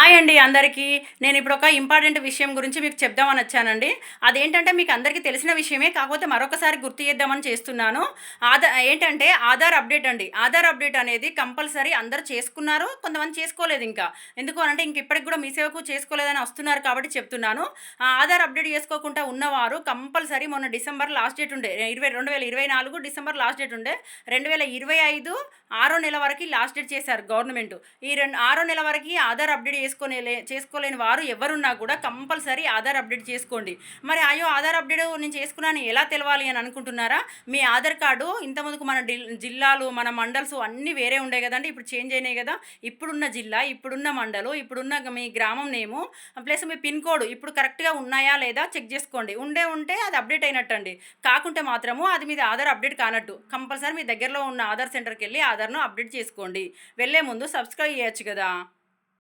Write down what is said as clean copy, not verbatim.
Hi అండి అందరికీ. నేనిప్పుడు ఒక ఇంపార్టెంట్ విషయం గురించి మీకు చెప్దామని వచ్చానండి. అదేంటంటే మీకు అందరికీ తెలిసిన విషయమే. కాకపోతే మరొకసారి గుర్తు చేద్దామని చేస్తున్నాను. ఏంటంటే ఆధార్ అప్డేట్ అండి. ఆధార్ అప్డేట్ అనేది కంపల్సరీ అందరూ చేసుకున్నారు. కొంతమంది చేసుకోలేదింకా. ఎందుకు అనంటే ఇంక ఇప్పటికి కూడా మీ సేవకు చేసుకోలేదని వస్తున్నారు కాబట్టి చెప్తున్నాను. ఆధార్ అప్డేట్ చేసుకోకుండా ఉన్నవారు కంపల్సరీ మొన్న డిసెంబర్ లాస్ట్ డేట్ ఉండే. 2024 డిసెంబర్ లాస్ట్ డేట్ ఉండే. 2025 ఆరో నెల వరకి లాస్ట్ డేట్ చేశారు గవర్నమెంట్. ఆరో నెల వరకి ఆధార్ అప్డేట్ చేసుకోలేని వారు ఎవరున్నా కూడా కంపల్సరీ ఆధార్ అప్డేట్ చేసుకోండి. మరి అయ్యో ఆధార్ అప్డేట్ నేను చేసుకున్నాను ఎలా తెలవాలి అని అనుకుంటున్నారా? మీ ఆధార్ కార్డు ఇంతకుముందుకు మన జిల్లాలు మన మండల్స్ అన్నీ వేరే ఉండే కదండి. ఇప్పుడు చేంజ్ అయినాయి కదా. ఇప్పుడున్న జిల్లా, ఇప్పుడున్న మండలు, ఇప్పుడున్న మీ గ్రామం నేము ప్లస్ మీ పిన్ కోడ్ ఇప్పుడు కరెక్ట్గా ఉన్నాయా లేదా చెక్ చేసుకోండి. ఉంటే అది అప్డేట్ అయినట్టండి. కాకుంటే మాత్రము అది మీది ఆధార్ అప్డేట్ కానట్టు. కంపల్సరీ మీ దగ్గరలో ఉన్న ఆధార్ సెంటర్కి వెళ్ళి ఆధార్ను అప్డేట్ చేసుకోండి. వెళ్ళే ముందు సబ్స్క్రైబ్ చేయొచ్చు కదా.